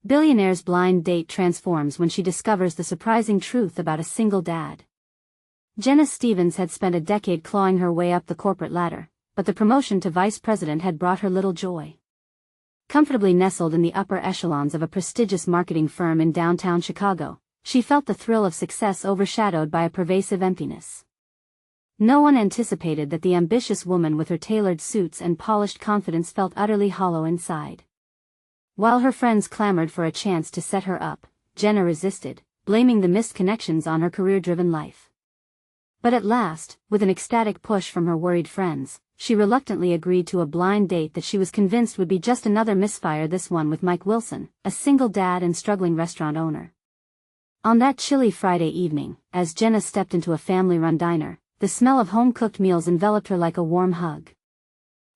Billionaire's blind date transforms when she discovers the surprising truth about a single dad. Jenna Stevens had spent a decade clawing her way up the corporate ladder, but the promotion to vice president had brought her little joy. Comfortably nestled in the upper echelons of a prestigious marketing firm in downtown Chicago, she felt the thrill of success overshadowed by a pervasive emptiness. No one anticipated that the ambitious woman with her tailored suits and polished confidence felt utterly hollow inside. While her friends clamored for a chance to set her up, Jenna resisted, blaming the missed connections on her career-driven life. But at last, with an ecstatic push from her worried friends, she reluctantly agreed to a blind date that she was convinced would be just another misfire, this one with Mike Wilson, a single dad and struggling restaurant owner. On that chilly Friday evening, as Jenna stepped into a family-run diner, the smell of home-cooked meals enveloped her like a warm hug.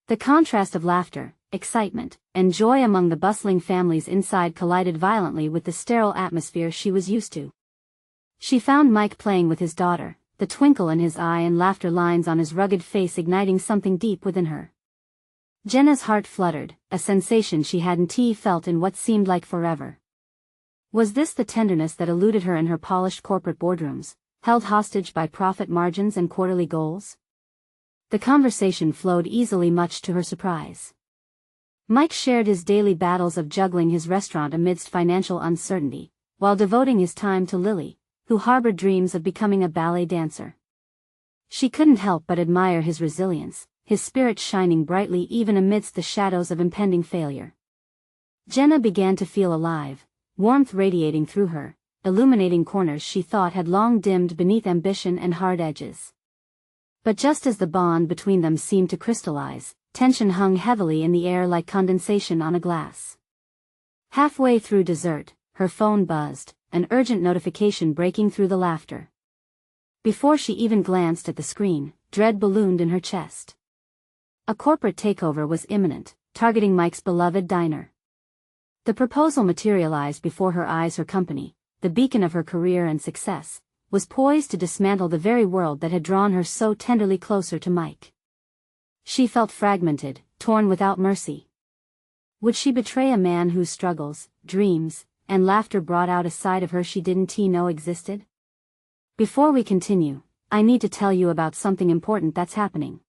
The contrast of laughter, excitement, and joy among the bustling families inside collided violently with the sterile atmosphere she was used to. She found Mike playing with his daughter, the twinkle in his eye and laughter lines on his rugged face igniting something deep within her. Jenna's heart fluttered, a sensation she hadn't felt in what seemed like forever. Was this the tenderness that eluded her in her polished corporate boardrooms, held hostage by profit margins and quarterly goals? The conversation flowed easily, much to her surprise. Mike shared his daily battles of juggling his restaurant amidst financial uncertainty, while devoting his time to Lily, who harbored dreams of becoming a ballet dancer. She couldn't help but admire his resilience, his spirit shining brightly even amidst the shadows of impending failure. Jenna began to feel alive, warmth radiating through her, illuminating corners she thought had long dimmed beneath ambition and hard edges. But just as the bond between them seemed to crystallize, tension hung heavily in the air like condensation on a glass. Halfway through dessert, her phone buzzed, an urgent notification breaking through the laughter. Before she even glanced at the screen, dread ballooned in her chest. A corporate takeover was imminent, targeting Mike's beloved diner. The proposal materialized before her eyes. Her company, the beacon of her career and success, was poised to dismantle the very world that had drawn her so tenderly closer to Mike. She felt fragmented, torn without mercy. Would she betray a man whose struggles, dreams, and laughter brought out a side of her she didn't know existed? Before we continue, I need to tell you about something important that's happening.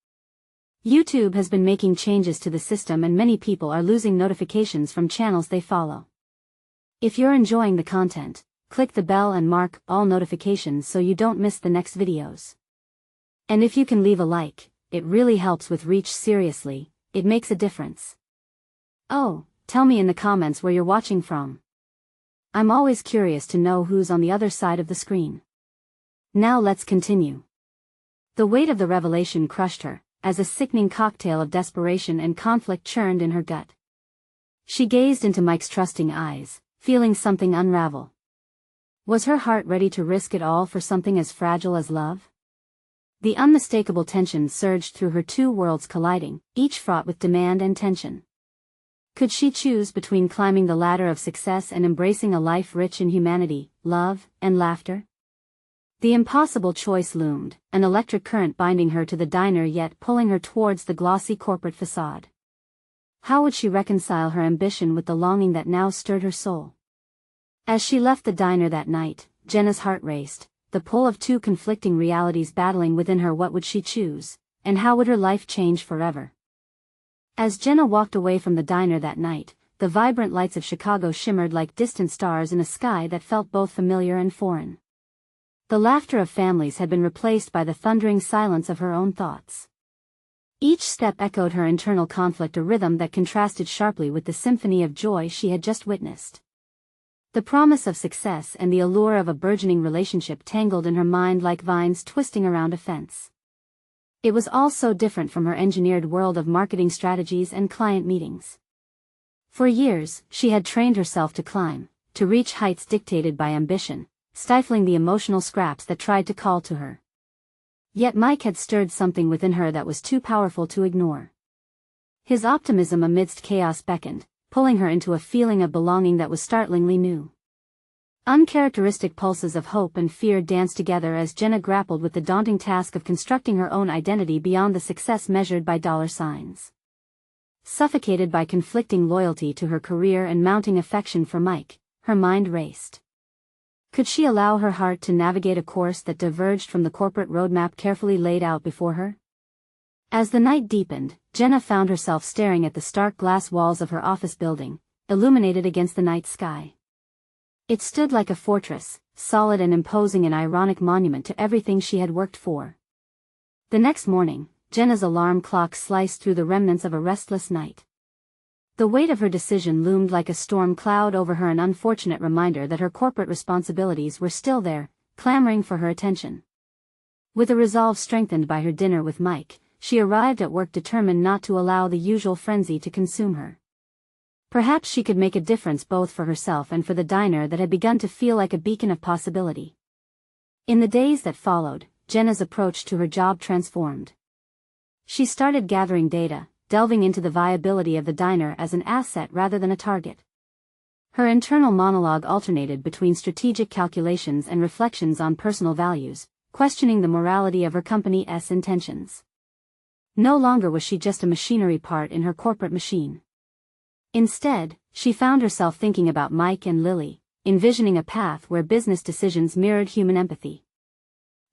YouTube has been making changes to the system and many people are losing notifications from channels they follow. If you're enjoying the content, click the bell and mark all notifications so you don't miss the next videos. And if you can leave a like, it really helps with reach. Seriously, it makes a difference. Oh, tell me in the comments where you're watching from. I'm always curious to know who's on the other side of the screen. Now let's continue. The weight of the revelation crushed her, as a sickening cocktail of desperation and conflict churned in her gut. She gazed into Mike's trusting eyes, feeling something unravel. Was her heart ready to risk it all for something as fragile as love? The unmistakable tension surged through her, two worlds colliding, each fraught with demand and tension. Could she choose between climbing the ladder of success and embracing a life rich in humanity, love, and laughter? The impossible choice loomed, an electric current binding her to the diner yet pulling her towards the glossy corporate facade. How would she reconcile her ambition with the longing that now stirred her soul? As she left the diner that night, Jenna's heart raced, the pull of two conflicting realities battling within her. What would she choose, and how would her life change forever? As Jenna walked away from the diner that night, the vibrant lights of Chicago shimmered like distant stars in a sky that felt both familiar and foreign. The laughter of families had been replaced by the thundering silence of her own thoughts. Each step echoed her internal conflict, a rhythm that contrasted sharply with the symphony of joy she had just witnessed. The promise of success and the allure of a burgeoning relationship tangled in her mind like vines twisting around a fence. It was all so different from her engineered world of marketing strategies and client meetings. For years, she had trained herself to climb, to reach heights dictated by ambition, stifling the emotional scraps that tried to call to her. Yet Mike had stirred something within her that was too powerful to ignore. His optimism amidst chaos beckoned, pulling her into a feeling of belonging that was startlingly new. Uncharacteristic pulses of hope and fear danced together as Jenna grappled with the daunting task of constructing her own identity beyond the success measured by dollar signs. Suffocated by conflicting loyalty to her career and mounting affection for Mike, her mind raced. Could she allow her heart to navigate a course that diverged from the corporate roadmap carefully laid out before her? As the night deepened, Jenna found herself staring at the stark glass walls of her office building, illuminated against the night sky. It stood like a fortress, solid and imposing, an ironic monument to everything she had worked for. The next morning, Jenna's alarm clock sliced through the remnants of a restless night. The weight of her decision loomed like a storm cloud over her, an unfortunate reminder that her corporate responsibilities were still there, clamoring for her attention. With a resolve strengthened by her dinner with Mike, she arrived at work determined not to allow the usual frenzy to consume her. Perhaps she could make a difference both for herself and for the diner that had begun to feel like a beacon of possibility. In the days that followed, Jenna's approach to her job transformed. She started gathering data, delving into the viability of the diner as an asset rather than a target. Her internal monologue alternated between strategic calculations and reflections on personal values, questioning the morality of her company's intentions. No longer was she just a machinery part in her corporate machine. Instead, she found herself thinking about Mike and Lily, envisioning a path where business decisions mirrored human empathy.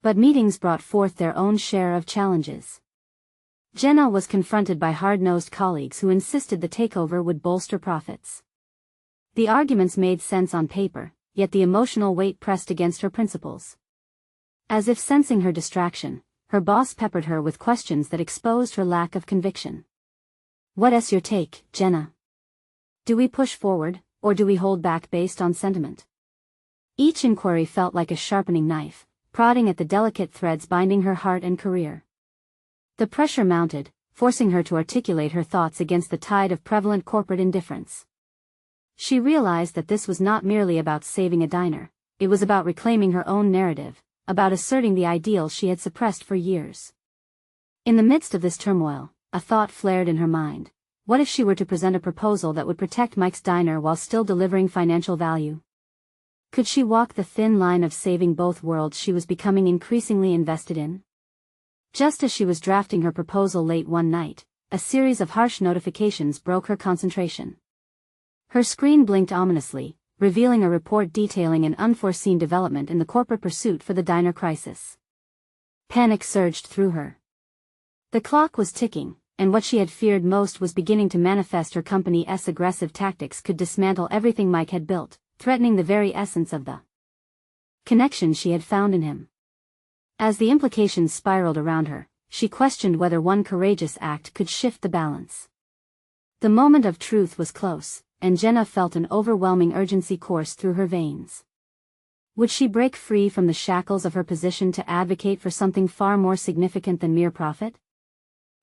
But meetings brought forth their own share of challenges. Jenna was confronted by hard-nosed colleagues who insisted the takeover would bolster profits. The arguments made sense on paper, yet the emotional weight pressed against her principles. As if sensing her distraction, her boss peppered her with questions that exposed her lack of conviction. "What's your take, Jenna? Do we push forward, or do we hold back based on sentiment?" Each inquiry felt like a sharpening knife, prodding at the delicate threads binding her heart and career. The pressure mounted, forcing her to articulate her thoughts against the tide of prevalent corporate indifference. She realized that this was not merely about saving a diner, it was about reclaiming her own narrative, about asserting the ideals she had suppressed for years. In the midst of this turmoil, a thought flared in her mind. What if she were to present a proposal that would protect Mike's diner while still delivering financial value? Could she walk the thin line of saving both worlds she was becoming increasingly invested in? Just as she was drafting her proposal late one night, a series of harsh notifications broke her concentration. Her screen blinked ominously, revealing a report detailing an unforeseen development in the corporate pursuit for the diner crisis. Panic surged through her. The clock was ticking, and what she had feared most was beginning to manifest. Her company's aggressive tactics could dismantle everything Mike had built, threatening the very essence of the connection she had found in him. As the implications spiraled around her, she questioned whether one courageous act could shift the balance. The moment of truth was close, and Jenna felt an overwhelming urgency course through her veins. Would she break free from the shackles of her position to advocate for something far more significant than mere profit?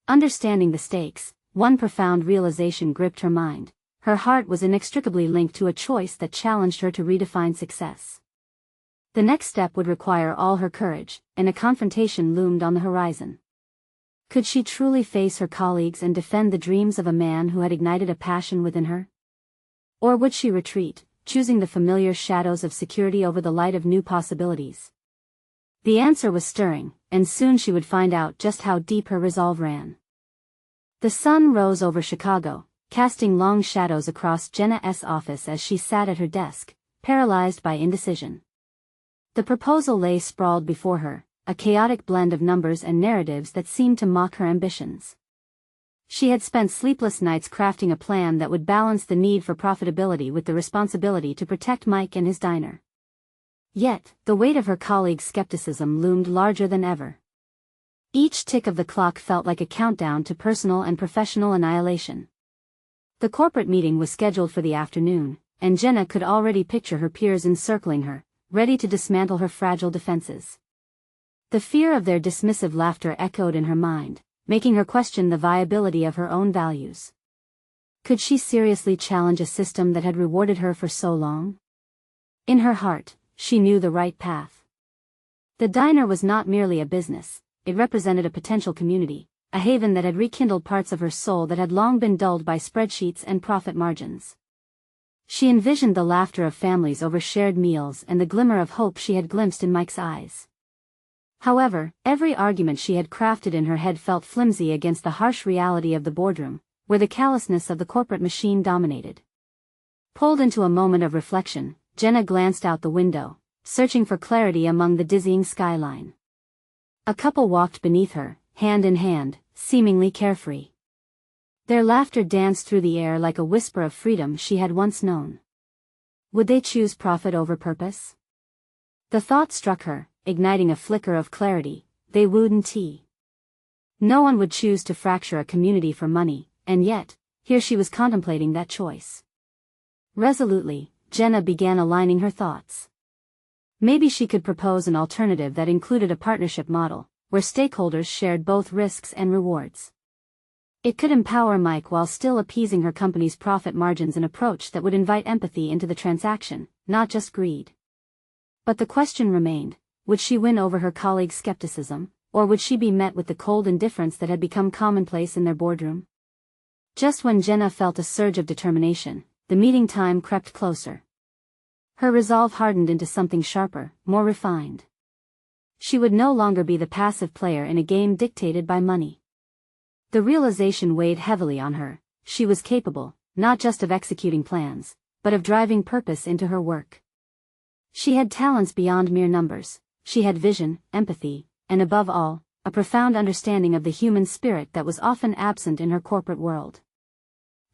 Understanding the stakes, one profound realization gripped her mind. Her heart was inextricably linked to a choice that challenged her to redefine success. The next step would require all her courage, and a confrontation loomed on the horizon. Could she truly face her colleagues and defend the dreams of a man who had ignited a passion within her? Or would she retreat, choosing the familiar shadows of security over the light of new possibilities? The answer was stirring, and soon she would find out just how deep her resolve ran. The sun rose over Chicago, casting long shadows across Jenna's office as she sat at her desk, paralyzed by indecision. The proposal lay sprawled before her, a chaotic blend of numbers and narratives that seemed to mock her ambitions. She had spent sleepless nights crafting a plan that would balance the need for profitability with the responsibility to protect Mike and his diner. Yet, the weight of her colleagues' skepticism loomed larger than ever. Each tick of the clock felt like a countdown to personal and professional annihilation. The corporate meeting was scheduled for the afternoon, and Jenna could already picture her peers encircling her, ready to dismantle her fragile defenses. The fear of their dismissive laughter echoed in her mind, making her question the viability of her own values. Could she seriously challenge a system that had rewarded her for so long? In her heart, she knew the right path. The diner was not merely a business, it represented a potential community, a haven that had rekindled parts of her soul that had long been dulled by spreadsheets and profit margins. She envisioned the laughter of families over shared meals and the glimmer of hope she had glimpsed in Mike's eyes. However, every argument she had crafted in her head felt flimsy against the harsh reality of the boardroom, where the callousness of the corporate machine dominated. Pulled into a moment of reflection, Jenna glanced out the window, searching for clarity among the dizzying skyline. A couple walked beneath her, hand in hand, seemingly carefree. Their laughter danced through the air like a whisper of freedom she had once known. Would they choose profit over purpose? The thought struck her, igniting a flicker of clarity. They wouldn't. No one would choose to fracture a community for money, and yet, here she was contemplating that choice. Resolutely, Jenna began aligning her thoughts. Maybe she could propose an alternative that included a partnership model, where stakeholders shared both risks and rewards. It could empower Mike while still appeasing her company's profit margins, an approach that would invite empathy into the transaction, not just greed. But the question remained, would she win over her colleagues' skepticism, or would she be met with the cold indifference that had become commonplace in their boardroom? Just when Jenna felt a surge of determination, the meeting time crept closer. Her resolve hardened into something sharper, more refined. She would no longer be the passive player in a game dictated by money. The realization weighed heavily on her. She was capable, not just of executing plans, but of driving purpose into her work. She had talents beyond mere numbers. She had vision, empathy, and above all, a profound understanding of the human spirit that was often absent in her corporate world.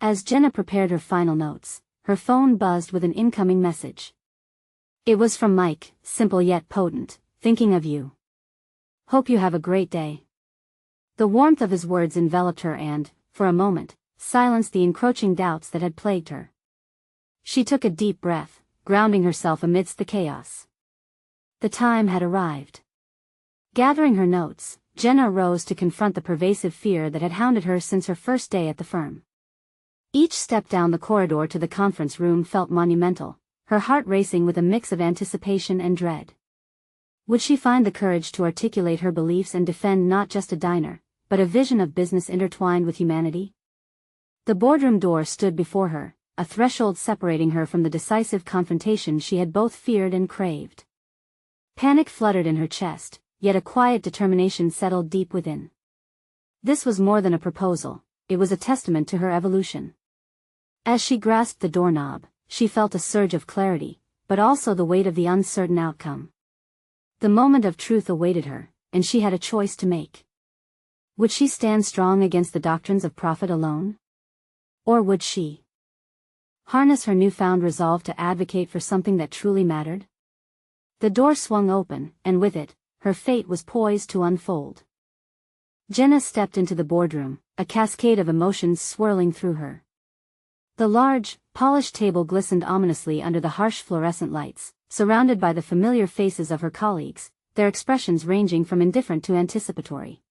As Jenna prepared her final notes, her phone buzzed with an incoming message. It was from Mike, simple yet potent. Thinking of you. Hope you have a great day. The warmth of his words enveloped her and, for a moment, silenced the encroaching doubts that had plagued her. She took a deep breath, grounding herself amidst the chaos. The time had arrived. Gathering her notes, Jenna rose to confront the pervasive fear that had hounded her since her first day at the firm. Each step down the corridor to the conference room felt monumental, her heart racing with a mix of anticipation and dread. Would she find the courage to articulate her beliefs and defend not just a diner, but a vision of business intertwined with humanity? The boardroom door stood before her, a threshold separating her from the decisive confrontation she had both feared and craved. Panic fluttered in her chest, yet a quiet determination settled deep within. This was more than a proposal, it was a testament to her evolution. As she grasped the doorknob, she felt a surge of clarity, but also the weight of the uncertain outcome. The moment of truth awaited her, and she had a choice to make. Would she stand strong against the doctrines of profit alone? Or would she harness her newfound resolve to advocate for something that truly mattered? The door swung open, and with it, her fate was poised to unfold. Jenna stepped into the boardroom, a cascade of emotions swirling through her. The large, polished table glistened ominously under the harsh fluorescent lights, surrounded by the familiar faces of her colleagues, their expressions ranging from indifferent to anticipatory.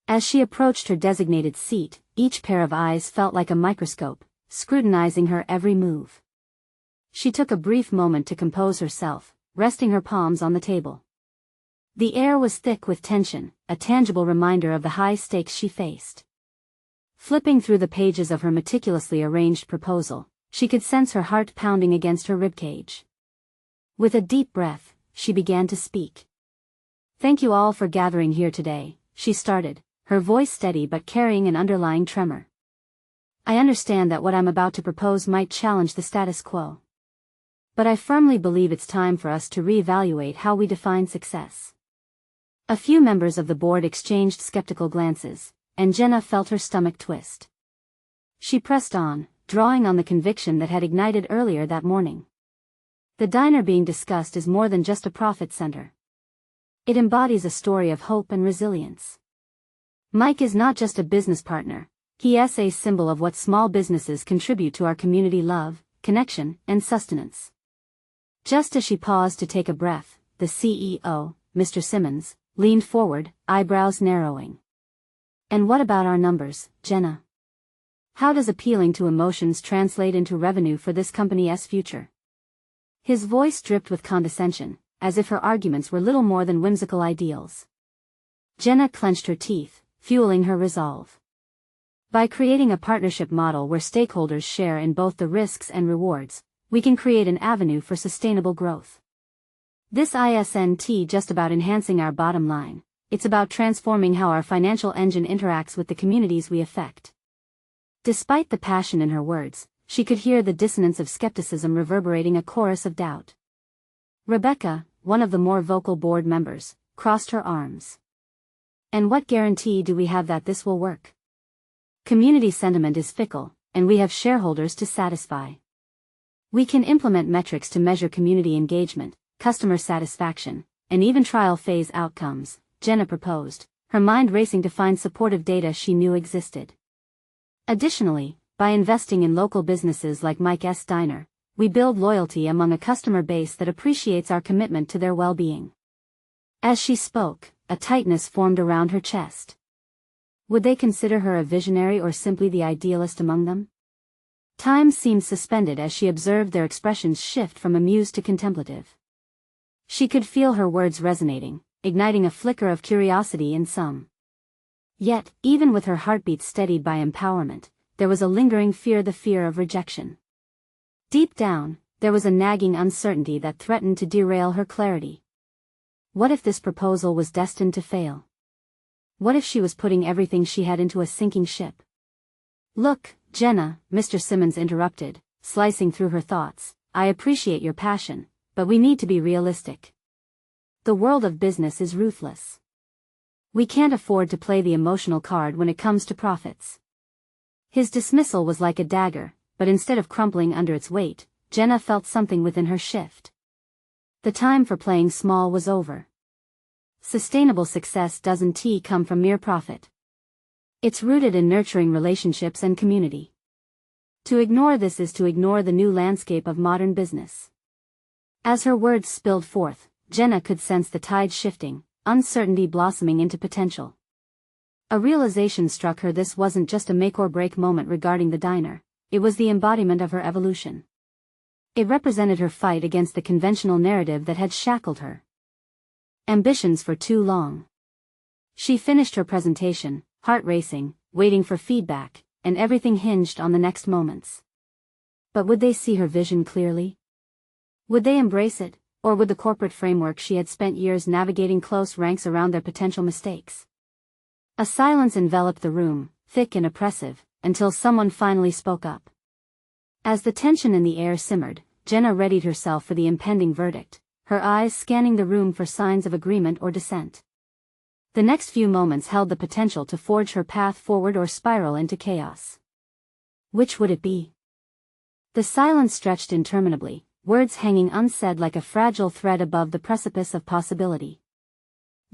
As she approached her designated seat, each pair of eyes felt like a microscope, scrutinizing her every move. She took a brief moment to compose herself, resting her palms on the table. The air was thick with tension, a tangible reminder of the high stakes she faced. Flipping through the pages of her meticulously arranged proposal, she could sense her heart pounding against her ribcage. With a deep breath, she began to speak. "Thank you all for gathering here today," she started, her voice steady but carrying an underlying tremor. "I understand that what I'm about to propose might challenge the status quo. But I firmly believe it's time for us to reevaluate how we define success." A few members of the board exchanged skeptical glances, and Jenna felt her stomach twist. She pressed on, drawing on the conviction that had ignited earlier that morning. The diner being discussed is more than just a profit center. It embodies a story of hope and resilience. Mike is not just a business partner, he is a symbol of what small businesses contribute to our community: love, connection, and sustenance. Just as she paused to take a breath, the CEO, Mr. Simmons, leaned forward, eyebrows narrowing. "And what about our numbers, Jenna? How does appealing to emotions translate into revenue for this company's future?" His voice dripped with condescension, as if her arguments were little more than whimsical ideals. Jenna clenched her teeth, fueling her resolve. By creating a partnership model where stakeholders share in both the risks and rewards, we can create an avenue for sustainable growth. This isn't just about enhancing our bottom line, it's about transforming how our financial engine interacts with the communities we affect. Despite the passion in her words, she could hear the dissonance of skepticism reverberating a chorus of doubt. Rebecca, one of the more vocal board members, crossed her arms. And what guarantee do we have that this will work? Community sentiment is fickle, and we have shareholders to satisfy. We can implement metrics to measure community engagement, customer satisfaction, and even trial phase outcomes, Jenna proposed, her mind racing to find supportive data she knew existed. Additionally, by investing in local businesses like Mike's Diner, we build loyalty among a customer base that appreciates our commitment to their well-being. As she spoke, a tightness formed around her chest. Would they consider her a visionary or simply the idealist among them? Time seemed suspended as she observed their expressions shift from amused to contemplative. She could feel her words resonating, igniting a flicker of curiosity in some. Yet, even with her heartbeat steadied by empowerment, there was a lingering fear, the fear of rejection. Deep down, there was a nagging uncertainty that threatened to derail her clarity. What if this proposal was destined to fail? What if she was putting everything she had into a sinking ship? Look, Jenna, Mr. Simmons interrupted, slicing through her thoughts, I appreciate your passion, but we need to be realistic. The world of business is ruthless. We can't afford to play the emotional card when it comes to profits. His dismissal was like a dagger, but instead of crumpling under its weight, Jenna felt something within her shift. The time for playing small was over. Sustainable success doesn't come from mere profit. It's rooted in nurturing relationships and community. To ignore this is to ignore the new landscape of modern business. As her words spilled forth, Jenna could sense the tide shifting, uncertainty blossoming into potential. A realization struck her: this wasn't just a make-or-break moment regarding the diner, it was the embodiment of her evolution. It represented her fight against the conventional narrative that had shackled her ambitions for too long. She finished her presentation, heart racing, waiting for feedback, and everything hinged on the next moments. But would they see her vision clearly? Would they embrace it, or would the corporate framework she had spent years navigating close ranks around their potential mistakes? A silence enveloped the room, thick and oppressive, until someone finally spoke up. As the tension in the air simmered, Jenna readied herself for the impending verdict, her eyes scanning the room for signs of agreement or dissent. The next few moments held the potential to forge her path forward or spiral into chaos. Which would it be? The silence stretched interminably, words hanging unsaid like a fragile thread above the precipice of possibility.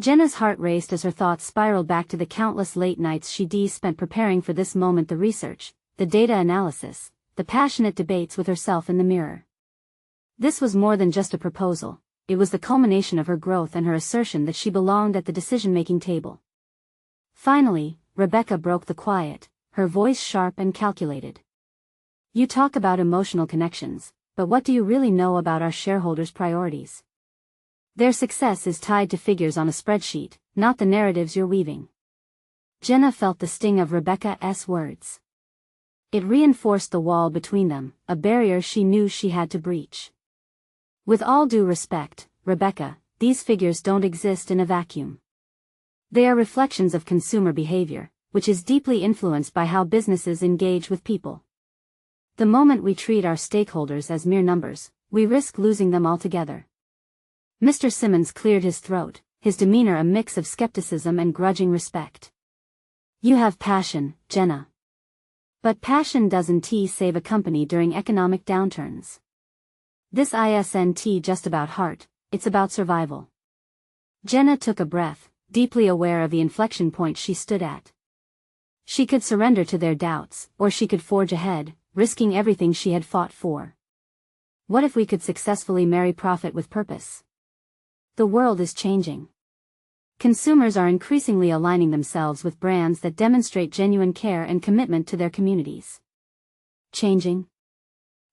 Jenna's heart raced as her thoughts spiraled back to the countless late nights she spent preparing for this moment, the research, the data analysis, the passionate debates with herself in the mirror. This was more than just a proposal, it was the culmination of her growth and her assertion that she belonged at the decision-making table. Finally, Rebecca broke the quiet, her voice sharp and calculated. You talk about emotional connections, but what do you really know about our shareholders' priorities? Their success is tied to figures on a spreadsheet, not the narratives you're weaving. Jenna felt the sting of Rebecca's words. It reinforced the wall between them, a barrier she knew she had to breach. With all due respect, Rebecca, these figures don't exist in a vacuum. They are reflections of consumer behavior, which is deeply influenced by how businesses engage with people. The moment we treat our stakeholders as mere numbers, we risk losing them altogether. Mr. Simmons cleared his throat, his demeanor a mix of skepticism and grudging respect. You have passion, Jenna. But passion doesn't save a company during economic downturns. This isn't just about heart, it's about survival. Jenna took a breath, deeply aware of the inflection point she stood at. She could surrender to their doubts, or she could forge ahead, risking everything she had fought for. What if we could successfully marry profit with purpose? The world is changing. Consumers are increasingly aligning themselves with brands that demonstrate genuine care and commitment to their communities. Changing?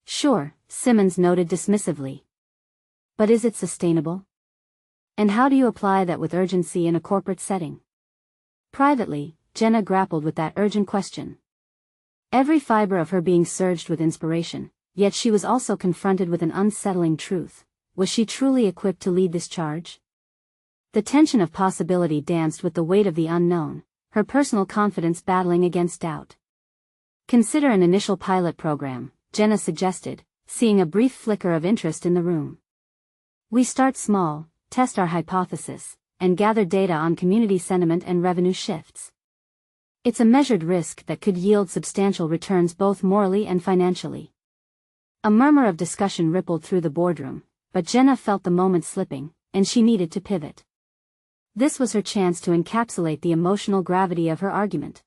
Sure, Simmons noted dismissively. But is it sustainable? And how do you apply that with urgency in a corporate setting? Privately, Jenna grappled with that urgent question. Every fiber of her being surged with inspiration, yet she was also confronted with an unsettling truth. Was she truly equipped to lead this charge? The tension of possibility danced with the weight of the unknown, her personal confidence battling against doubt. Consider an initial pilot program, Jenna suggested, seeing a brief flicker of interest in the room. We start small, test our hypothesis, and gather data on community sentiment and revenue shifts. It's a measured risk that could yield substantial returns both morally and financially. A murmur of discussion rippled through the boardroom, but Jenna felt the moment slipping, and she needed to pivot. This was her chance to encapsulate the emotional gravity of her argument.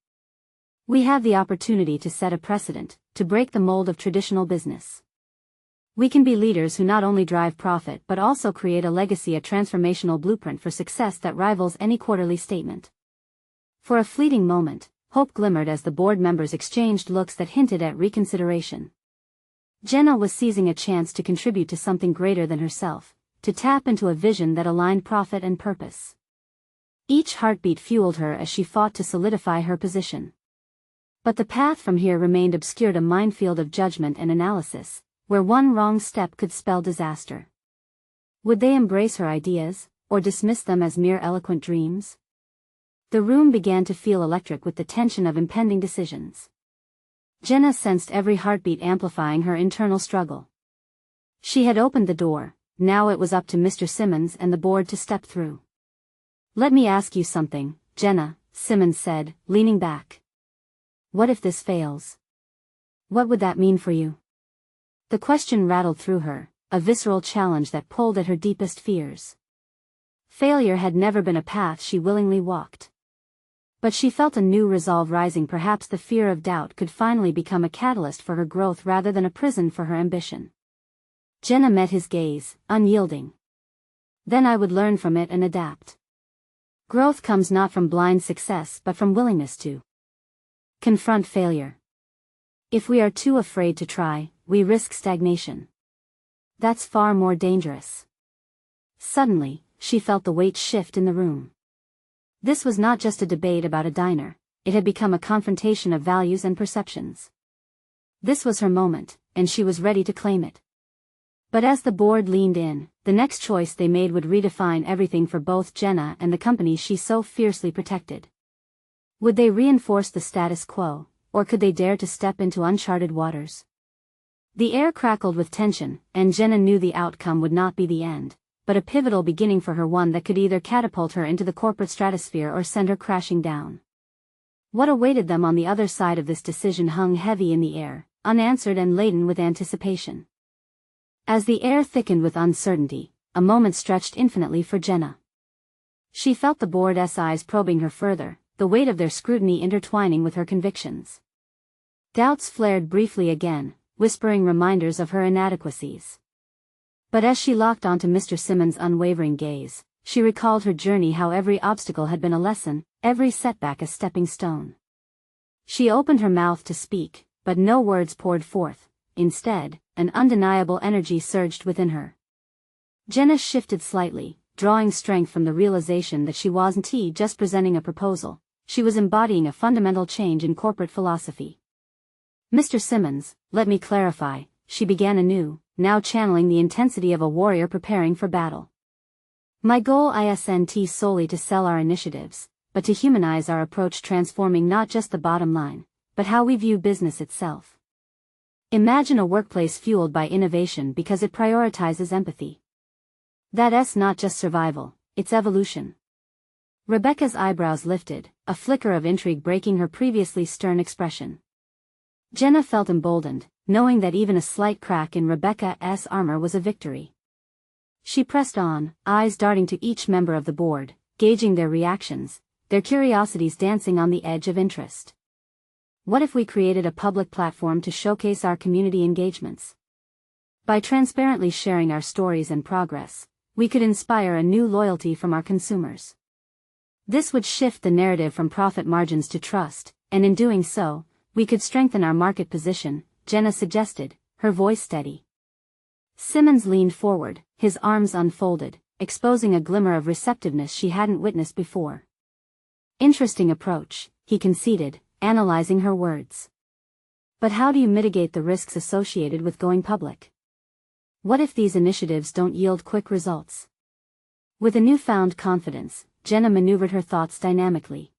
We have the opportunity to set a precedent, to break the mold of traditional business. We can be leaders who not only drive profit but also create a legacy, a transformational blueprint for success that rivals any quarterly statement. For a fleeting moment, hope glimmered as the board members exchanged looks that hinted at reconsideration. Jenna was seizing a chance to contribute to something greater than herself, to tap into a vision that aligned profit and purpose. Each heartbeat fueled her as she fought to solidify her position. But the path from here remained obscured, a minefield of judgment and analysis, where one wrong step could spell disaster. Would they embrace her ideas, or dismiss them as mere eloquent dreams? The room began to feel electric with the tension of impending decisions. Jenna sensed every heartbeat amplifying her internal struggle. She had opened the door, now it was up to Mr. Simmons and the board to step through. "Let me ask you something, Jenna," Simmons said, leaning back. "What if this fails? What would that mean for you?" The question rattled through her, a visceral challenge that pulled at her deepest fears. Failure had never been a path she willingly walked. But she felt a new resolve rising. Perhaps the fear of doubt could finally become a catalyst for her growth rather than a prison for her ambition. Jenna met his gaze, unyielding. "Then I would learn from it and adapt. Growth comes not from blind success but from willingness to confront failure. If we are too afraid to try, we risk stagnation. That's far more dangerous." Suddenly, she felt the weight shift in the room. This was not just a debate about a diner, it had become a confrontation of values and perceptions. This was her moment, and she was ready to claim it. But as the board leaned in, the next choice they made would redefine everything for both Jenna and the company she so fiercely protected. Would they reinforce the status quo, or could they dare to step into uncharted waters? The air crackled with tension, and Jenna knew the outcome would not be the end, but a pivotal beginning for her, one that could either catapult her into the corporate stratosphere or send her crashing down. What awaited them on the other side of this decision hung heavy in the air, unanswered and laden with anticipation. As the air thickened with uncertainty, a moment stretched infinitely for Jenna. She felt the board's eyes probing her further, the weight of their scrutiny intertwining with her convictions. Doubts flared briefly again, whispering reminders of her inadequacies. But as she locked onto Mr. Simmons' unwavering gaze, she recalled her journey, how every obstacle had been a lesson, every setback a stepping stone. She opened her mouth to speak, but no words poured forth. Instead, an undeniable energy surged within her. Jenna shifted slightly, drawing strength from the realization that she wasn't just presenting a proposal, she was embodying a fundamental change in corporate philosophy. "Mr. Simmons, let me clarify," she began anew, now channeling the intensity of a warrior preparing for battle. "My goal isn't solely to sell our initiatives, but to humanize our approach, transforming not just the bottom line, but how we view business itself. Imagine a workplace fueled by innovation because it prioritizes empathy. That's not just survival, it's evolution." Rebecca's eyebrows lifted, a flicker of intrigue breaking her previously stern expression. Jenna felt emboldened, knowing that even a slight crack in Rebecca's armor was a victory. She pressed on, eyes darting to each member of the board, gauging their reactions, their curiosities dancing on the edge of interest. What if we created a public platform to showcase our community engagements? By transparently sharing our stories and progress, we could inspire a new loyalty from our consumers. This would shift the narrative from profit margins to trust, and in doing so, we could strengthen our market position, Jenna suggested, her voice steady. Simmons leaned forward, his arms unfolded, exposing a glimmer of receptiveness she hadn't witnessed before. "Interesting approach," he conceded, analyzing her words. "But how do you mitigate the risks associated with going public? What if these initiatives don't yield quick results?" With a newfound confidence, Jenna maneuvered her thoughts dynamically.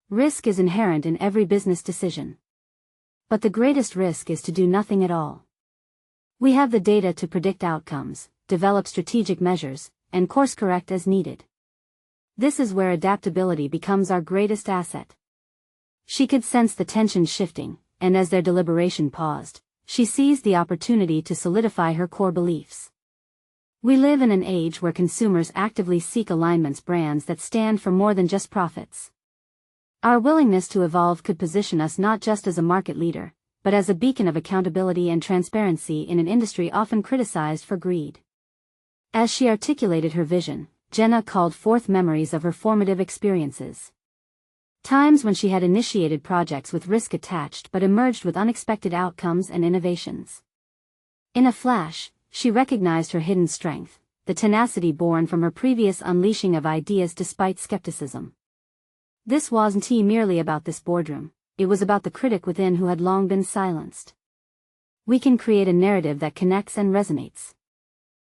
Risk is inherent in every business decision. But the greatest risk is to do nothing at all. We have the data to predict outcomes, develop strategic measures, and course correct as needed. This is where adaptability becomes our greatest asset. She could sense the tension shifting, and as their deliberation paused, she seized the opportunity to solidify her core beliefs. We live in an age where consumers actively seek alignments brands that stand for more than just profits. Our willingness to evolve could position us not just as a market leader, but as a beacon of accountability and transparency in an industry often criticized for greed. As she articulated her vision, Jenna called forth memories of her formative experiences. Times when she had initiated projects with risk attached but emerged with unexpected outcomes and innovations. In a flash, she recognized her hidden strength, the tenacity born from her previous unleashing of ideas despite skepticism. This wasn't merely about this boardroom, it was about the critic within who had long been silenced. We can create a narrative that connects and resonates.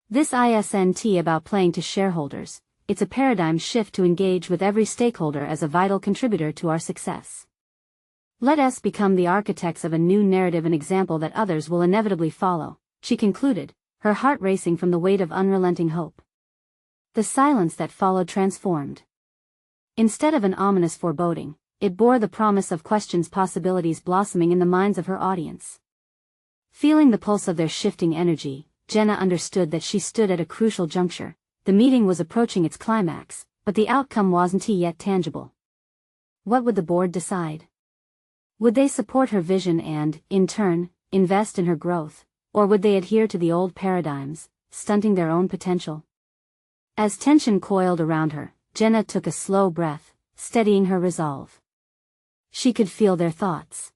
This isn't about playing to shareholders, it's a paradigm shift to engage with every stakeholder as a vital contributor to our success. Let us become the architects of a new narrative, an example that others will inevitably follow, she concluded, her heart racing from the weight of unrelenting hope. The silence that followed transformed. Instead of an ominous foreboding, it bore the promise of questions, possibilities blossoming in the minds of her audience. Feeling the pulse of their shifting energy, Jenna understood that she stood at a crucial juncture. The meeting was approaching its climax, but the outcome wasn't yet tangible. What would the board decide? Would they support her vision and, in turn, invest in her growth, or would they adhere to the old paradigms, stunting their own potential? As tension coiled around her, Jenna took a slow breath, steadying her resolve. She could feel their thoughts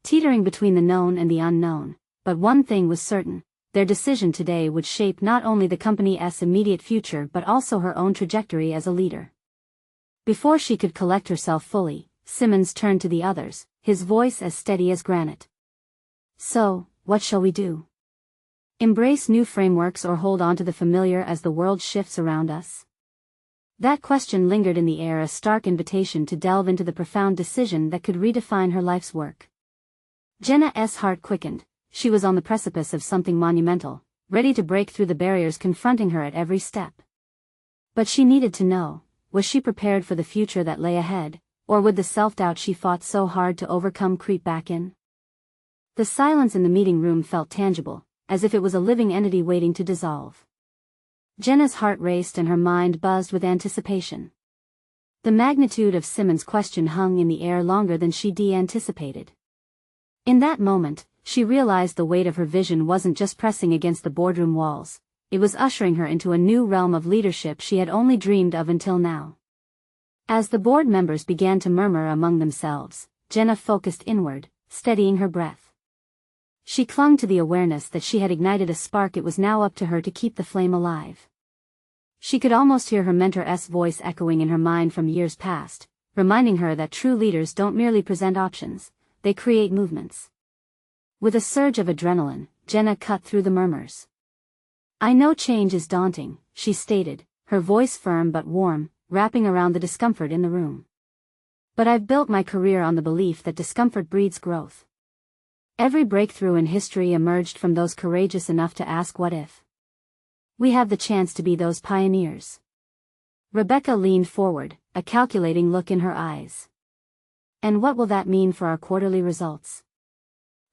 teetering between the known and the unknown, but one thing was certain. Their decision today would shape not only the company's immediate future but also her own trajectory as a leader. Before she could collect herself fully, Simmons turned to the others, his voice as steady as granite. So, what shall we do? Embrace new frameworks or hold on to the familiar as the world shifts around us? That question lingered in the air, a stark invitation to delve into the profound decision that could redefine her life's work. Jenna's heart quickened. She was on the precipice of something monumental, ready to break through the barriers confronting her at every step. But she needed to know, was she prepared for the future that lay ahead, or would the self-doubt she fought so hard to overcome creep back in? The silence in the meeting room felt tangible, as if it was a living entity waiting to dissolve. Jenna's heart raced and her mind buzzed with anticipation. The magnitude of Simmons' question hung in the air longer than she'd anticipated. In that moment, she realized the weight of her vision wasn't just pressing against the boardroom walls, it was ushering her into a new realm of leadership she had only dreamed of until now. As the board members began to murmur among themselves, Jenna focused inward, steadying her breath. She clung to the awareness that she had ignited a spark. It was now up to her to keep the flame alive. She could almost hear her mentor's voice echoing in her mind from years past, reminding her that true leaders don't merely present options, they create movements. With a surge of adrenaline, Jenna cut through the murmurs. I know change is daunting, she stated, her voice firm but warm, wrapping around the discomfort in the room. But I've built my career on the belief that discomfort breeds growth. Every breakthrough in history emerged from those courageous enough to ask what if. We have the chance to be those pioneers. Rebecca leaned forward, a calculating look in her eyes. And what will that mean for our quarterly results?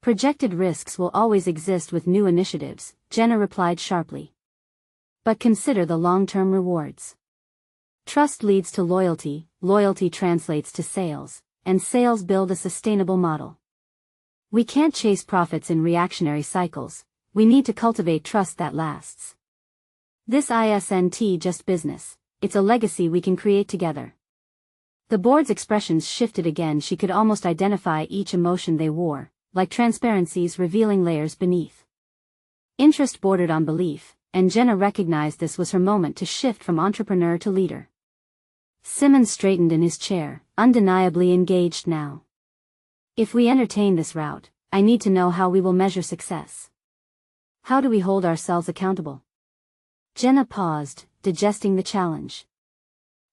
Projected risks will always exist with new initiatives, Jenna replied sharply. But consider the long-term rewards. Trust leads to loyalty, loyalty translates to sales, and sales build a sustainable model. We can't chase profits in reactionary cycles, we need to cultivate trust that lasts. This isn't just business, it's a legacy we can create together. The board's expressions shifted again. She could almost identify each emotion they wore, like transparencies revealing layers beneath. Interest bordered on belief, and Jenna recognized this was her moment to shift from entrepreneur to leader. Simmons straightened in his chair, undeniably engaged now. If we entertain this route, I need to know how we will measure success. How do we hold ourselves accountable? Jenna paused, digesting the challenge.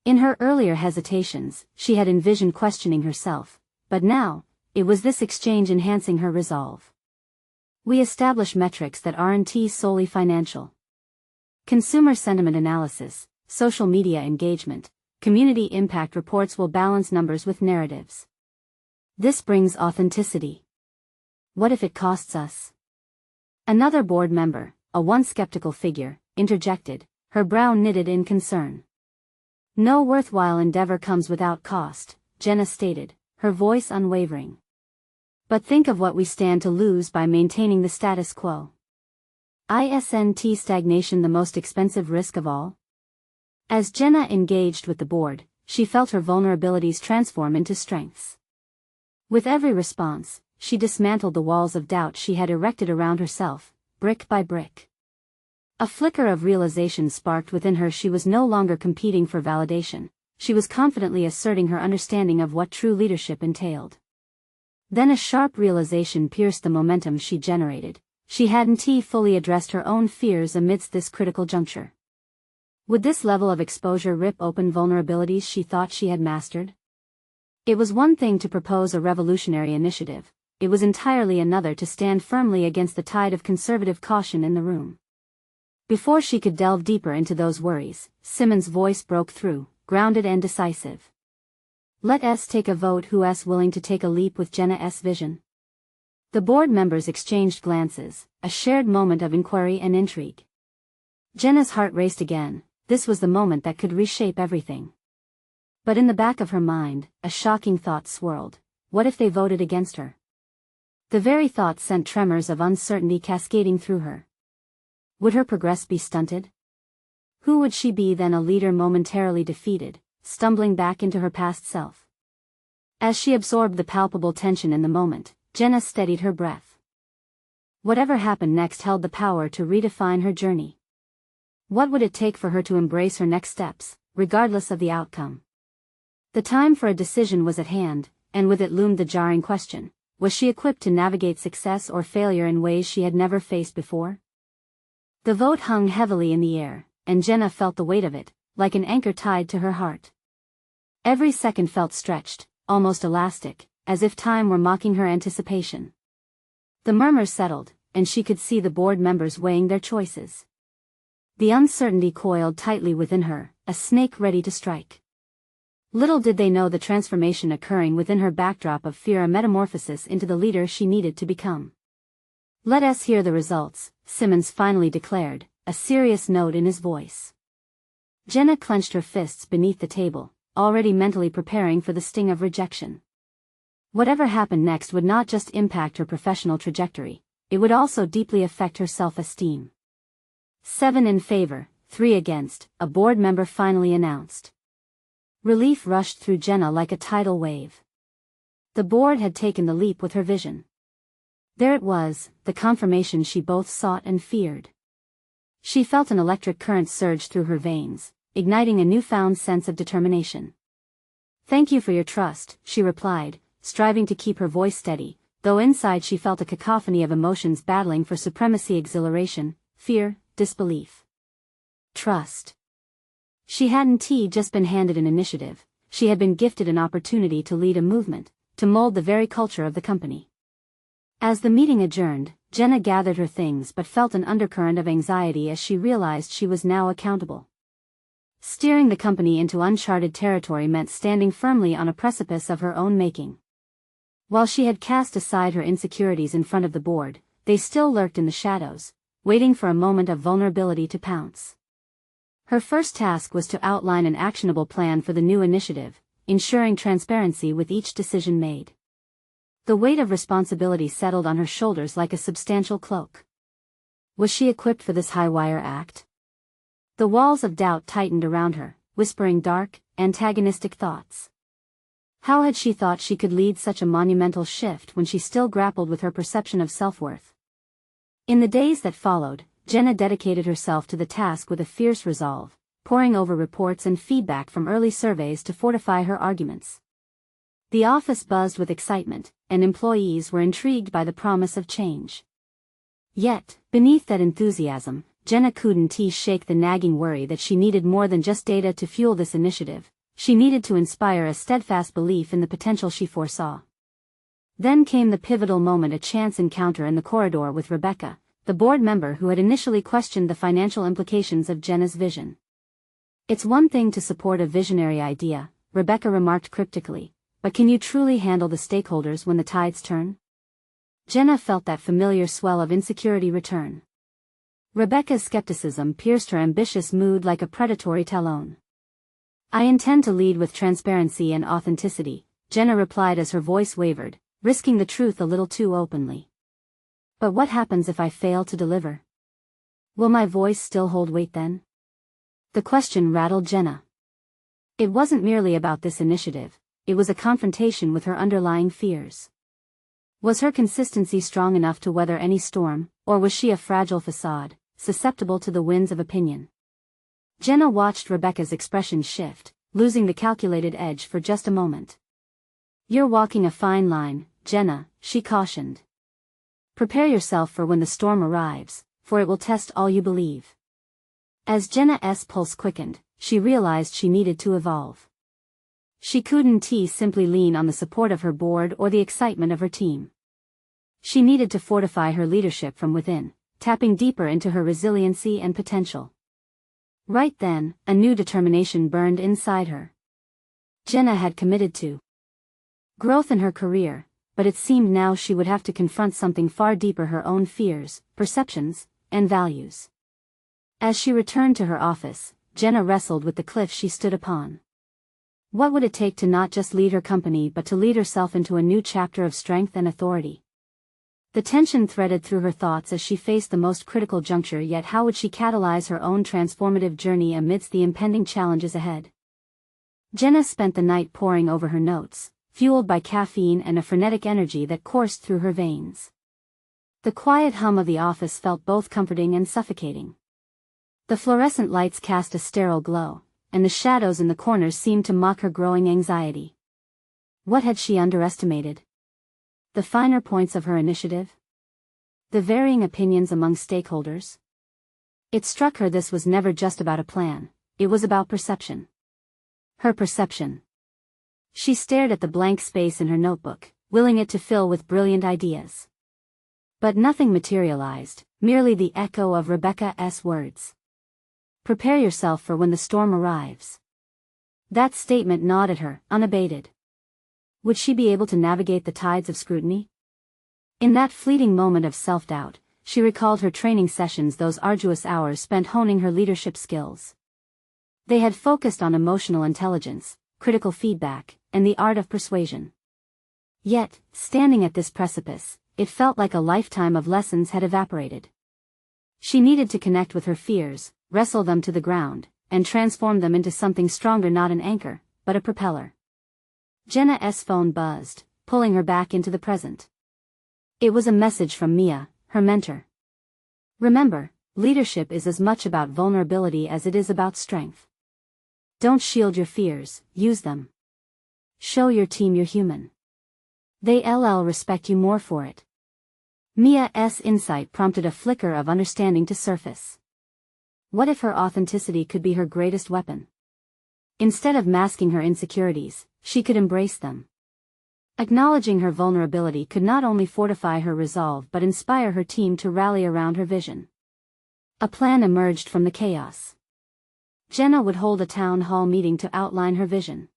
In her earlier hesitations, she had envisioned questioning herself, but now, it was this exchange enhancing her resolve. We establish metrics that aren't solely financial. Consumer sentiment analysis, social media engagement, community impact reports will balance numbers with narratives. This brings authenticity. What if it costs us? Another board member, a once skeptical figure, interjected, her brow knitted in concern. No worthwhile endeavor comes without cost, Jenna stated, her voice unwavering. But think of what we stand to lose by maintaining the status quo. Isn't stagnation the most expensive risk of all? As Jenna engaged with the board, she felt her vulnerabilities transform into strengths. With every response, she dismantled the walls of doubt she had erected around herself, brick by brick. A flicker of realization sparked within her. She was no longer competing for validation, she was confidently asserting her understanding of what true leadership entailed. Then a sharp realization pierced the momentum she generated. She hadn't fully addressed her own fears amidst this critical juncture. Would this level of exposure rip open vulnerabilities she thought she had mastered? It was one thing to propose a revolutionary initiative, it was entirely another to stand firmly against the tide of conservative caution in the room. Before she could delve deeper into those worries, Simmons' voice broke through, grounded and decisive. Let's take a vote. Who's willing to take a leap with Jenna's vision? The board members exchanged glances, a shared moment of inquiry and intrigue. Jenna's heart raced again. This was the moment that could reshape everything. But in the back of her mind, a shocking thought swirled. What if they voted against her? The very thought sent tremors of uncertainty cascading through her. Would her progress be stunted? Who would she be then, a leader momentarily defeated, stumbling back into her past self? As she absorbed the palpable tension in the moment, Jenna steadied her breath. Whatever happened next held the power to redefine her journey. What would it take for her to embrace her next steps, regardless of the outcome? The time for a decision was at hand, and with it loomed the jarring question: was she equipped to navigate success or failure in ways she had never faced before? The vote hung heavily in the air, and Jenna felt the weight of it, like an anchor tied to her heart. Every second felt stretched, almost elastic, as if time were mocking her anticipation. The murmurs settled, and she could see the board members weighing their choices. The uncertainty coiled tightly within her, a snake ready to strike. Little did they know the transformation occurring within her backdrop of fear, a metamorphosis into the leader she needed to become. Let us hear the results, Simmons finally declared, a serious note in his voice. Jenna clenched her fists beneath the table, already mentally preparing for the sting of rejection. Whatever happened next would not just impact her professional trajectory, it would also deeply affect her self-esteem. 7 in favor, 3 against, a board member finally announced. Relief rushed through Jenna like a tidal wave. The board had taken the leap with her vision. There it was, the confirmation she both sought and feared. She felt an electric current surge through her veins, igniting a newfound sense of determination. "Thank you for your trust," she replied, striving to keep her voice steady, though inside she felt a cacophony of emotions battling for supremacy: exhilaration, fear, disbelief. Trust. She hadn't just been handed an initiative, she had been gifted an opportunity to lead a movement, to mold the very culture of the company. As the meeting adjourned, Jenna gathered her things but felt an undercurrent of anxiety as she realized she was now accountable. Steering the company into uncharted territory meant standing firmly on a precipice of her own making. While she had cast aside her insecurities in front of the board, they still lurked in the shadows, waiting for a moment of vulnerability to pounce. Her first task was to outline an actionable plan for the new initiative, ensuring transparency with each decision made. The weight of responsibility settled on her shoulders like a substantial cloak. Was she equipped for this high-wire act? The walls of doubt tightened around her, whispering dark, antagonistic thoughts. How had she thought she could lead such a monumental shift when she still grappled with her perception of self-worth? In the days that followed, Jenna dedicated herself to the task with a fierce resolve, poring over reports and feedback from early surveys to fortify her arguments. The office buzzed with excitement, and employees were intrigued by the promise of change. Yet, beneath that enthusiasm, Jenna couldn't shake the nagging worry that she needed more than just data to fuel this initiative. She needed to inspire a steadfast belief in the potential she foresaw. Then came the pivotal moment, a chance encounter in the corridor with Rebecca, the board member who had initially questioned the financial implications of Jenna's vision. "It's one thing to support a visionary idea," Rebecca remarked cryptically, "but can you truly handle the stakeholders when the tides turn?" Jenna felt that familiar swell of insecurity return. Rebecca's skepticism pierced her ambitious mood like a predatory talon. "I intend to lead with transparency and authenticity," Jenna replied as her voice wavered, risking the truth a little too openly. "But what happens if I fail to deliver? Will my voice still hold weight then?" The question rattled Jenna. It wasn't merely about this initiative, it was a confrontation with her underlying fears. Was her consistency strong enough to weather any storm, or was she a fragile facade, susceptible to the winds of opinion? Jenna watched Rebecca's expression shift, losing the calculated edge for just a moment. "You're walking a fine line, Jenna," she cautioned. "Prepare yourself for when the storm arrives, for it will test all you believe." As Jenna's pulse quickened, she realized she needed to evolve. She couldn't simply lean on the support of her board or the excitement of her team. She needed to fortify her leadership from within, tapping deeper into her resiliency and potential. Right then, a new determination burned inside her. Jenna had committed to growth in her career, but it seemed now she would have to confront something far deeper: her own fears, perceptions, and values. As she returned to her office, Jenna wrestled with the cliff she stood upon. What would it take to not just lead her company but to lead herself into a new chapter of strength and authority? The tension threaded through her thoughts as she faced the most critical juncture, yet how would she catalyze her own transformative journey amidst the impending challenges ahead? Jenna spent the night poring over her notes, fueled by caffeine and a frenetic energy that coursed through her veins. The quiet hum of the office felt both comforting and suffocating. The fluorescent lights cast a sterile glow, and the shadows in the corners seemed to mock her growing anxiety. What had she underestimated? The finer points of her initiative? The varying opinions among stakeholders? It struck her this was never just about a plan, it was about perception. Her perception. She stared at the blank space in her notebook, willing it to fill with brilliant ideas. But nothing materialized, merely the echo of Rebecca's words. "Prepare yourself for when the storm arrives." That statement gnawed at her, unabated. Would she be able to navigate the tides of scrutiny? In that fleeting moment of self-doubt, she recalled her training sessions, those arduous hours spent honing her leadership skills. They had focused on emotional intelligence, critical feedback, and the art of persuasion. Yet, standing at this precipice, it felt like a lifetime of lessons had evaporated. She needed to connect with her fears, wrestle them to the ground, and transform them into something stronger, not an anchor, but a propeller. Jenna's phone buzzed, pulling her back into the present. It was a message from Mia, her mentor. "Remember, leadership is as much about vulnerability as it is about strength. Don't shield your fears, use them. Show your team you're human. They'll respect you more for it." Mia's insight prompted a flicker of understanding to surface. What if her authenticity could be her greatest weapon? Instead of masking her insecurities, she could embrace them. Acknowledging her vulnerability could not only fortify her resolve but inspire her team to rally around her vision. A plan emerged from the chaos. Jenna would hold a town hall meeting to outline her vision.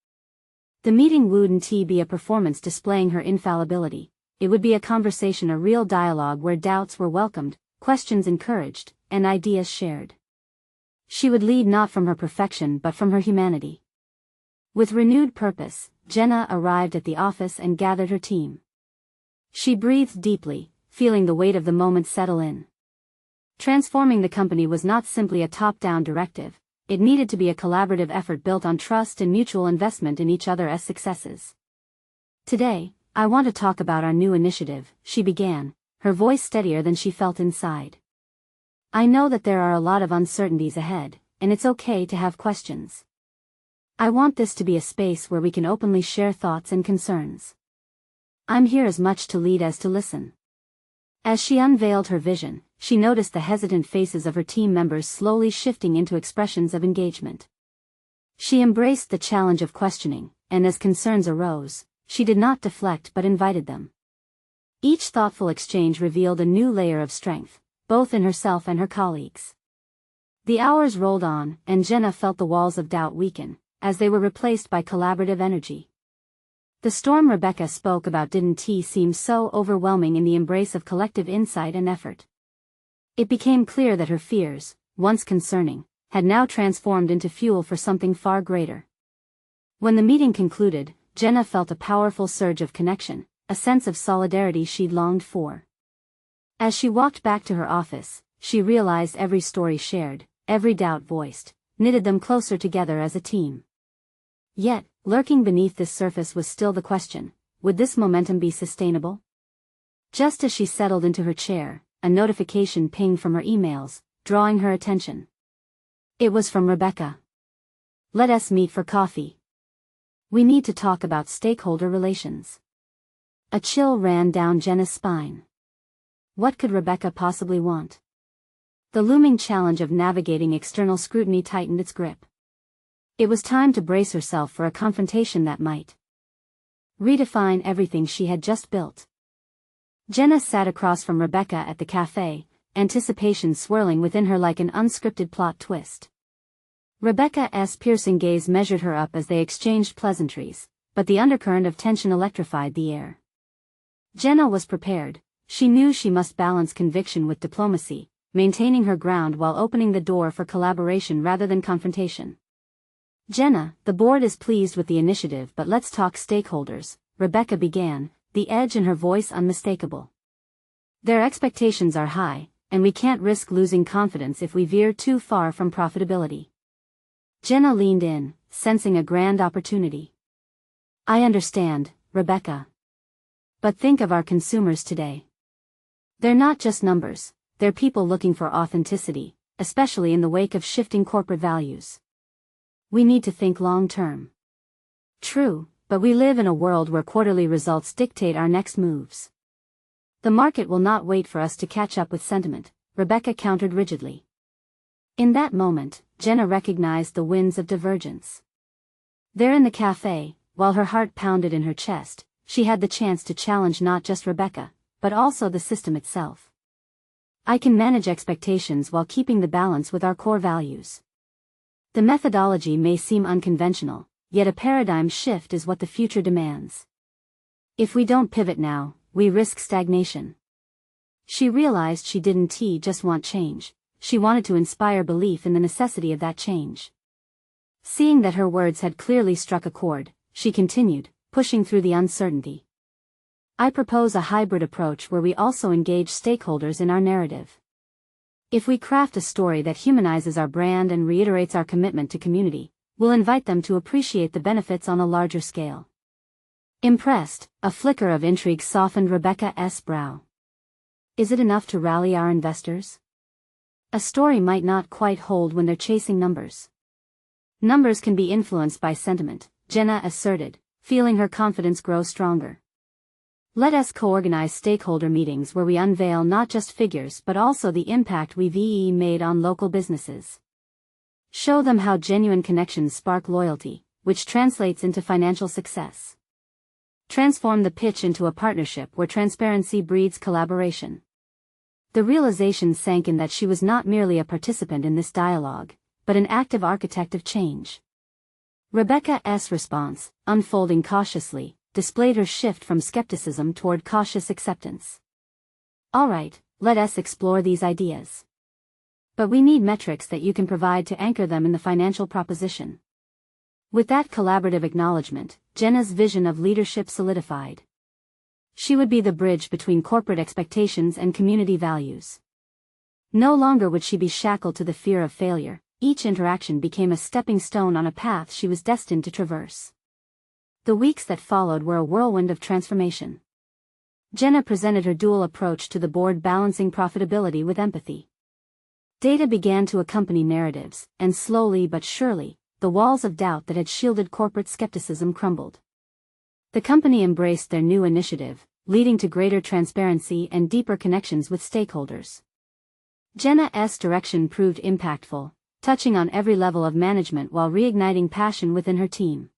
The meeting wouldn't be a performance displaying her infallibility, it would be a conversation, a real dialogue where doubts were welcomed, questions encouraged, and ideas shared. She would lead not from her perfection but from her humanity. With renewed purpose, Jenna arrived at the office and gathered her team. She breathed deeply, feeling the weight of the moment settle in. Transforming the company was not simply a top-down directive, it needed to be a collaborative effort built on trust and mutual investment in each other's successes. "Today, I want to talk about our new initiative," she began, her voice steadier than she felt inside. "I know that there are a lot of uncertainties ahead, and it's okay to have questions. I want this to be a space where we can openly share thoughts and concerns. I'm here as much to lead as to listen." As she unveiled her vision, she noticed the hesitant faces of her team members slowly shifting into expressions of engagement. She embraced the challenge of questioning, and as concerns arose, she did not deflect but invited them. Each thoughtful exchange revealed a new layer of strength, both in herself and her colleagues. The hours rolled on, and Jenna felt the walls of doubt weaken, as they were replaced by collaborative energy. The storm Rebecca spoke about didn't seem so overwhelming in the embrace of collective insight and effort. It became clear that her fears, once concerning, had now transformed into fuel for something far greater. When the meeting concluded, Jenna felt a powerful surge of connection, a sense of solidarity she'd longed for. As she walked back to her office, she realized every story shared, every doubt voiced, knitted them closer together as a team. Yet, lurking beneath this surface was still the question, would this momentum be sustainable? Just as she settled into her chair, a notification pinged from her emails, drawing her attention. It was from Rebecca. "Let us meet for coffee. We need to talk about stakeholder relations." A chill ran down Jenna's spine. What could Rebecca possibly want? The looming challenge of navigating external scrutiny tightened its grip. It was time to brace herself for a confrontation that might redefine everything she had just built. Jenna sat across from Rebecca at the cafe, anticipation swirling within her like an unscripted plot twist. Rebecca's piercing gaze measured her up as they exchanged pleasantries, but the undercurrent of tension electrified the air. Jenna was prepared. She knew she must balance conviction with diplomacy, maintaining her ground while opening the door for collaboration rather than confrontation. "Jenna, the board is pleased with the initiative, but let's talk stakeholders," Rebecca began, the edge in her voice unmistakable. "Their expectations are high, and we can't risk losing confidence if we veer too far from profitability." Jenna leaned in, sensing a grand opportunity. "I understand, Rebecca. But think of our consumers today. They're not just numbers, they're people looking for authenticity, especially in the wake of shifting corporate values. We need to think long-term." "True, but we live in a world where quarterly results dictate our next moves. The market will not wait for us to catch up with sentiment," Rebecca countered rigidly. In that moment, Jenna recognized the winds of divergence. There in the cafe, while her heart pounded in her chest, she had the chance to challenge not just Rebecca, but also the system itself. "I can manage expectations while keeping the balance with our core values." The methodology may seem unconventional, yet a paradigm shift is what the future demands. If we don't pivot now, we risk stagnation. She realized she didn't just want change, she wanted to inspire belief in the necessity of that change. Seeing that her words had clearly struck a chord, she continued, pushing through the uncertainty. "I propose a hybrid approach where we also engage stakeholders in our narrative. If we craft a story that humanizes our brand and reiterates our commitment to community, we'll invite them to appreciate the benefits on a larger scale." Impressed, a flicker of intrigue softened Rebecca's brow. "Is it enough to rally our investors? A story might not quite hold when they're chasing numbers." "Numbers can be influenced by sentiment," Jenna asserted, feeling her confidence grow stronger. "Let us co-organize stakeholder meetings where we unveil not just figures but also the impact we've made on local businesses. Show them how genuine connections spark loyalty, which translates into financial success. Transform the pitch into a partnership where transparency breeds collaboration." The realization sank in that she was not merely a participant in this dialogue, but an active architect of change. Rebecca's response, unfolding cautiously, displayed her shift from skepticism toward cautious acceptance. "All right, let us explore these ideas. But we need metrics that you can provide to anchor them in the financial proposition." With that collaborative acknowledgement, Jenna's vision of leadership solidified. She would be the bridge between corporate expectations and community values. No longer would she be shackled to the fear of failure. Each interaction became a stepping stone on a path she was destined to traverse. The weeks that followed were a whirlwind of transformation. Jenna presented her dual approach to the board, balancing profitability with empathy. Data began to accompany narratives, and slowly but surely, the walls of doubt that had shielded corporate skepticism crumbled. The company embraced their new initiative, leading to greater transparency and deeper connections with stakeholders. Jenna's direction proved impactful, touching on every level of management while reigniting passion within her team.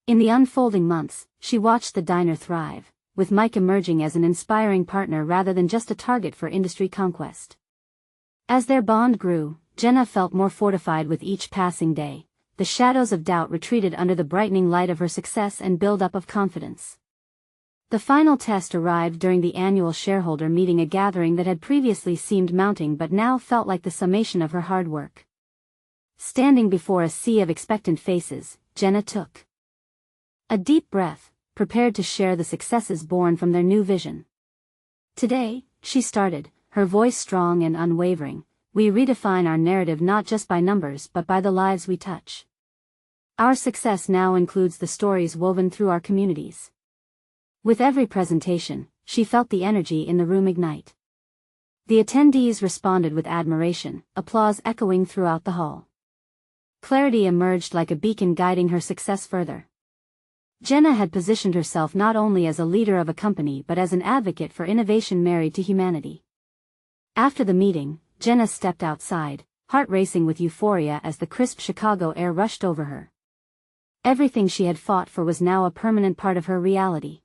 In the unfolding months, she watched the diner thrive, with Mike emerging as an inspiring partner rather than just a target for industry conquest. As their bond grew, Jenna felt more fortified with each passing day. The shadows of doubt retreated under the brightening light of her success and build-up of confidence. The final test arrived during the annual shareholder meeting, a gathering that had previously seemed mounting but now felt like the summation of her hard work. Standing before a sea of expectant faces, Jenna took a deep breath, prepared to share the successes born from their new vision. Today, she started, her voice strong and unwavering, we redefine our narrative not just by numbers but by the lives we touch. Our success now includes the stories woven through our communities. With every presentation, she felt the energy in the room ignite. The attendees responded with admiration, applause echoing throughout the hall. Clarity emerged like a beacon guiding her success further. Jenna had positioned herself not only as a leader of a company but as an advocate for innovation married to humanity. After the meeting, Jenna stepped outside, heart racing with euphoria as the crisp Chicago air rushed over her. Everything she had fought for was now a permanent part of her reality.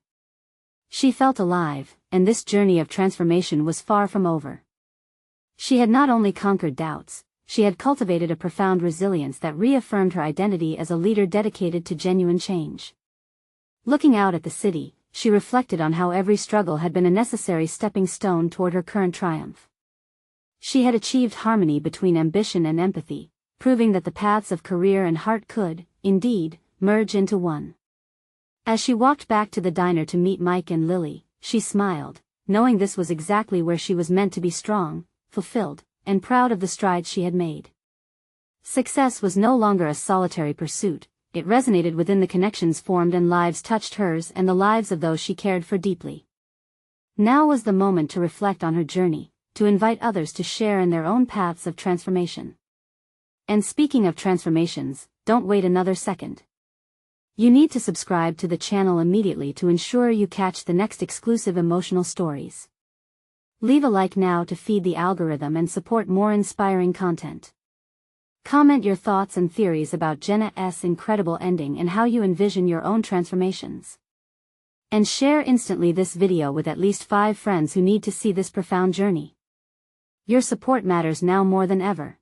She felt alive, and this journey of transformation was far from over. She had not only conquered doubts, she had cultivated a profound resilience that reaffirmed her identity as a leader dedicated to genuine change. Looking out at the city, she reflected on how every struggle had been a necessary stepping stone toward her current triumph. She had achieved harmony between ambition and empathy, proving that the paths of career and heart could, indeed, merge into one. As she walked back to the diner to meet Mike and Lily, she smiled, knowing this was exactly where she was meant to be, strong, fulfilled, and proud of the strides she had made. Success was no longer a solitary pursuit, it resonated within the connections formed and lives touched, hers and the lives of those she cared for deeply. Now was the moment to reflect on her journey, to invite others to share in their own paths of transformation. And speaking of transformations, don't wait another second. You need to subscribe to the channel immediately to ensure you catch the next exclusive emotional stories. Leave a like now to feed the algorithm and support more inspiring content. Comment your thoughts and theories about Jenna's incredible ending and how you envision your own transformations. And share instantly this video with at least 5 friends who need to see this profound journey. Your support matters now more than ever.